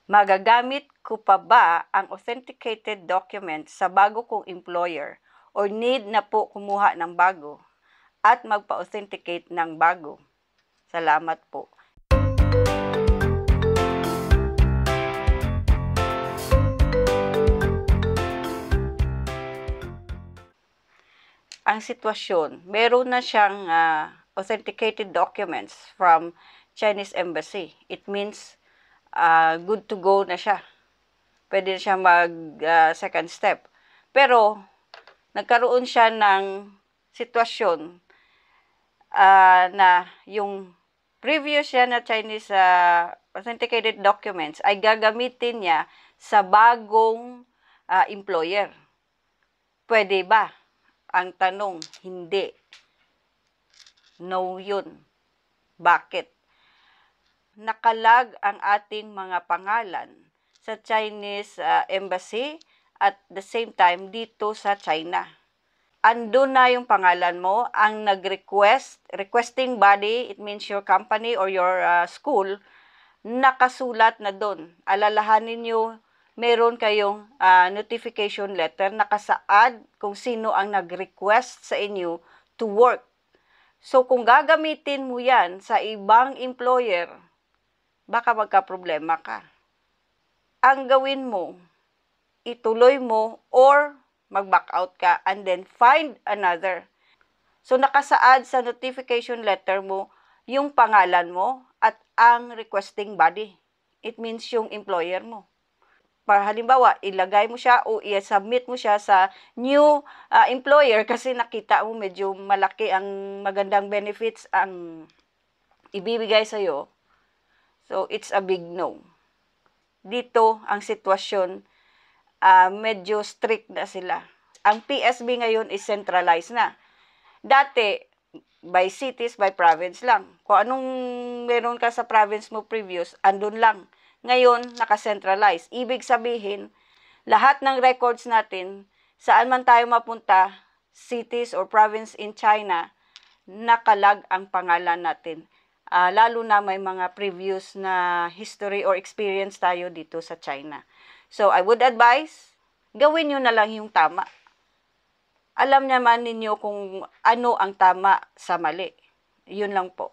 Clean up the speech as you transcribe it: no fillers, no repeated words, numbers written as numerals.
Magagamit ko pa ba ang authenticated document sa bago kong employer or need na po kumuha ng bago at magpa-authenticate ng bago? Salamat po. Ang sitwasyon, meron na siyang authenticated documents from Chinese Embassy. It means good to go na siya. Pwede na siya mag second step. Pero, nagkaroon siya ng sitwasyon na yung previous siya na Chinese authenticated documents ay gagamitin niya sa bagong employer. Pwede ba? Ang tanong, hindi. No yun. Bakit? Nakalag ang ating mga pangalan sa Chinese Embassy at the same time dito sa China. Andun na yung pangalan mo, ang requesting body, it means your company or your school, nakasulat na doon. Alalahanin nyo, meron kayong notification letter, nakasaad kung sino ang nag-request sa inyo to work. So, kung gagamitin mo yan sa ibang employer, baka magka-problema ka. Ang gawin mo, ituloy mo or mag-back out ka and then find another. So, nakasaad sa notification letter mo yung pangalan mo at ang requesting body. It means yung employer mo. Para halimbawa, ilagay mo siya o i-submit mo siya sa new employer kasi nakita mo medyo malaki ang magandang benefits ang ibibigay sa'yo. So, it's a big no. Dito, ang sitwasyon, medyo strict na sila. Ang PSB ngayon is centralized na. Dati, by cities, by province lang. Kung anong meron ka sa province mo previous, andun lang. Ngayon, naka-centralize. Ibig sabihin, lahat ng records natin, saan man tayo mapunta, cities or province in China, nakalag ang pangalan natin. Lalo na may mga previous na history or experience tayo dito sa China. So, I would advise, gawin nyo na lang yung tama. Alam naman ninyo kung ano ang tama sa mali. Yun lang po.